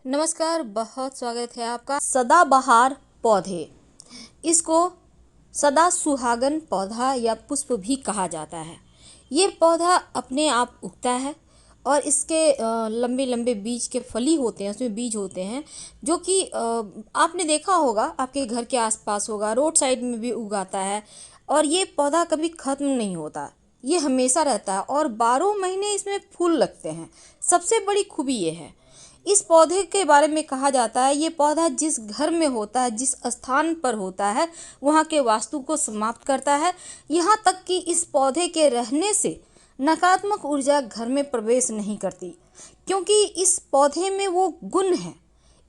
नमस्कार, बहुत स्वागत है आपका। सदाबहार पौधे, इसको सदा सुहागन पौधा या पुष्प भी कहा जाता है। ये पौधा अपने आप उगता है और इसके लंबे लंबे बीज के फली होते हैं, उसमें बीज होते हैं जो कि आपने देखा होगा, आपके घर के आसपास होगा, रोड साइड में भी उगाता है। और ये पौधा कभी ख़त्म नहीं होता, ये हमेशा रहता है और 12 महीने इसमें फूल लगते हैं। सबसे बड़ी खूबी ये है इस पौधे के बारे में कहा जाता है, ये पौधा जिस घर में होता है, जिस स्थान पर होता है, वहाँ के वास्तु को समाप्त करता है। यहाँ तक कि इस पौधे के रहने से नकारात्मक ऊर्जा घर में प्रवेश नहीं करती, क्योंकि इस पौधे में वो गुण है।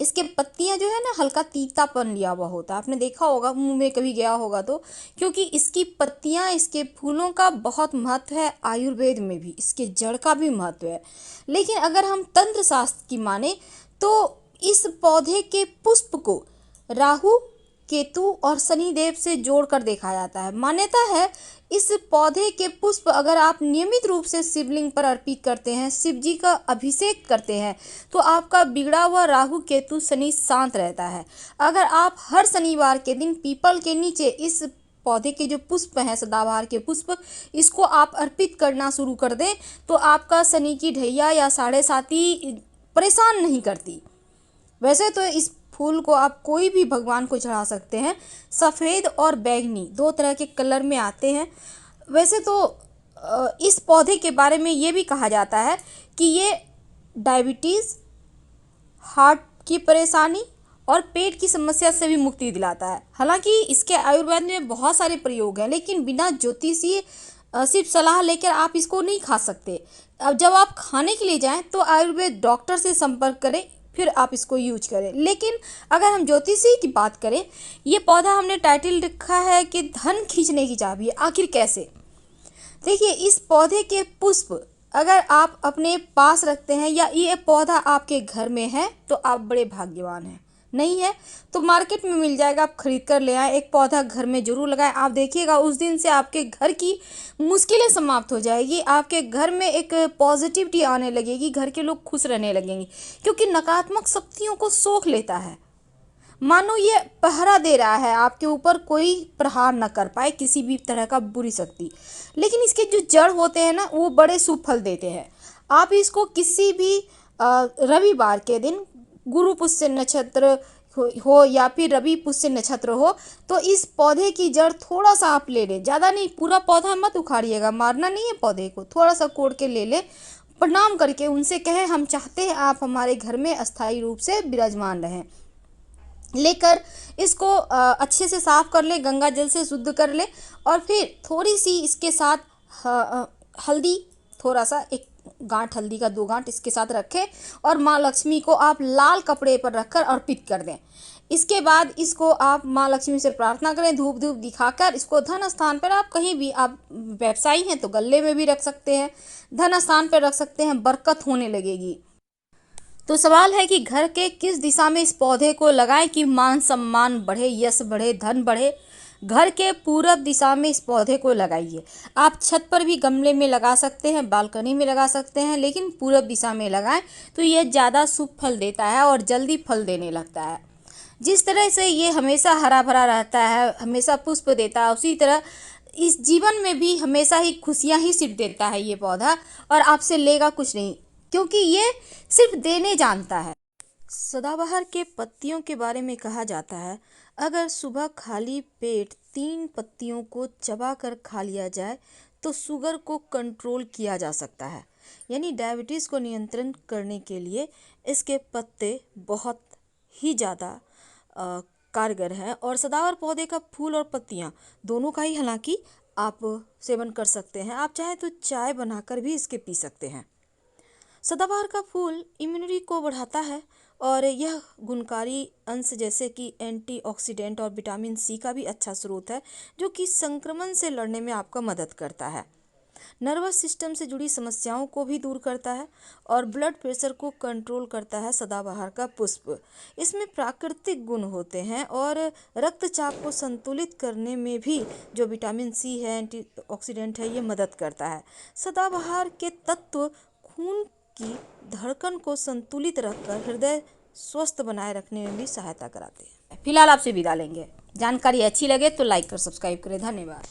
इसके पत्तियां जो है ना, हल्का तीतापन लिया हुआ होता है, आपने देखा होगा, मुंह में कभी गया होगा तो। क्योंकि इसकी पत्तियां, इसके फूलों का बहुत महत्व है, आयुर्वेद में भी इसके जड़ का भी महत्व है। लेकिन अगर हम तंत्र शास्त्र की माने तो इस पौधे के पुष्प को राहु, केतु और शनिदेव से जोड़कर देखा जाता है। मान्यता है इस पौधे के पुष्प अगर आप नियमित रूप से शिवलिंग पर अर्पित करते हैं, शिव जी का अभिषेक करते हैं, तो आपका बिगड़ा हुआ राहु, केतु, शनि शांत रहता है। अगर आप हर शनिवार के दिन पीपल के नीचे इस पौधे के जो पुष्प हैं, सदाबहार के पुष्प, इसको आप अर्पित करना शुरू कर दें तो आपका शनि की ढैया या साढ़े साती परेशान नहीं करती। वैसे तो इस फूल को आप कोई भी भगवान को चढ़ा सकते हैं। सफ़ेद और बैंगनी 2 तरह के कलर में आते हैं। वैसे तो इस पौधे के बारे में ये भी कहा जाता है कि ये डायबिटीज़, हार्ट की परेशानी और पेट की समस्या से भी मुक्ति दिलाता है। हालांकि इसके आयुर्वेद में बहुत सारे प्रयोग हैं, लेकिन बिना ज्योतिषीय सिर्फ सलाह लेकर आप इसको नहीं खा सकते। अब जब आप खाने के लिए जाएं तो आयुर्वेद डॉक्टर से संपर्क करें, फिर आप इसको यूज करें। लेकिन अगर हम ज्योतिषी की बात करें, ये पौधा हमने टाइटल रखा है कि धन खींचने की चाबी। आखिर कैसे? देखिए, इस पौधे के पुष्प अगर आप अपने पास रखते हैं या ये पौधा आपके घर में है तो आप बड़े भाग्यवान हैं। नहीं है तो मार्केट में मिल जाएगा, आप खरीद कर ले आए। एक पौधा घर में जरूर लगाएं, आप देखिएगा उस दिन से आपके घर की मुश्किलें समाप्त हो जाएगी। आपके घर में एक पॉजिटिविटी आने लगेगी, घर के लोग खुश रहने लगेंगे, क्योंकि नकारात्मक शक्तियों को सोख लेता है। मानो ये पहरा दे रहा है आपके ऊपर, कोई प्रहार न कर पाए किसी भी तरह का बुरी शक्ति। लेकिन इसके जो जड़ होते हैं ना, वो बड़े शुभ फल देते हैं। आप इसको किसी भी रविवार के दिन, गुरु पुष्य नक्षत्र हो या फिर रवि पुष्य नक्षत्र हो, तो इस पौधे की जड़ थोड़ा सा आप ले लें, ज़्यादा नहीं, पूरा पौधा मत उखाड़िएगा, मारना नहीं है पौधे को, थोड़ा सा कोड़ के ले लें। प्रणाम करके उनसे कहें हम चाहते हैं आप हमारे घर में अस्थायी रूप से विराजमान रहें। लेकर इसको अच्छे से साफ़ कर ले, गंगा जल से शुद्ध कर ले, और फिर थोड़ी सी इसके साथ हल्दी, थोड़ा सा, एक गांठ हल्दी का 2 गांठ इसके साथ रखें और माँ लक्ष्मी को आप लाल कपड़े पर रखकर अर्पित कर दें। इसके बाद इसको आप माँ लक्ष्मी से प्रार्थना करें, धूप धूप दिखाकर। इसको धन स्थान पर, आप कहीं भी, आप व्यवसायी हैं तो गले में भी रख सकते हैं, धन स्थान पर रख सकते हैं, बरकत होने लगेगी। तो सवाल है कि घर के किस दिशा में इस पौधे को लगाएं कि मान सम्मान बढ़े, यश बढ़े, धन बढ़े। घर के पूरब दिशा में इस पौधे को लगाइए। आप छत पर भी गमले में लगा सकते हैं, बालकनी में लगा सकते हैं, लेकिन पूरब दिशा में लगाएं तो यह ज़्यादा शुभ फल देता है और जल्दी फल देने लगता है। जिस तरह से ये हमेशा हरा भरा रहता है, हमेशा पुष्प देता है, उसी तरह इस जीवन में भी हमेशा ही खुशियाँ ही सिर्फ देता है ये पौधा, और आपसे लेगा कुछ नहीं, क्योंकि ये सिर्फ देने जानता है। सदाबहार के पत्तियों के बारे में कहा जाता है, अगर सुबह खाली पेट 3 पत्तियों को चबा कर खा लिया जाए तो शुगर को कंट्रोल किया जा सकता है। यानी डायबिटीज़ को नियंत्रण करने के लिए इसके पत्ते बहुत ही ज़्यादा कारगर हैं। और सदाबहार पौधे का फूल और पत्तियाँ दोनों का ही हालांकि आप सेवन कर सकते हैं। आप चाहे तो चाय बनाकर भी इसके पी सकते हैं। सदाबहार का फूल इम्यूनिटी को बढ़ाता है और यह गुणकारी अंश जैसे कि एंटीऑक्सीडेंट और विटामिन सी का भी अच्छा स्रोत है, जो कि संक्रमण से लड़ने में आपका मदद करता है। नर्वस सिस्टम से जुड़ी समस्याओं को भी दूर करता है और ब्लड प्रेशर को कंट्रोल करता है। सदाबहार का पुष्प, इसमें प्राकृतिक गुण होते हैं और रक्तचाप को संतुलित करने में भी जो विटामिन सी है, एंटीऑक्सीडेंट है, ये मदद करता है। सदाबहार के तत्व खून की धड़कन को संतुलित रखकर हृदय स्वस्थ बनाए रखने में भी सहायता कराते हैं। फिलहाल आपसे विदा लेंगे। जानकारी अच्छी लगे तो लाइक कर सब्सक्राइब करें। धन्यवाद।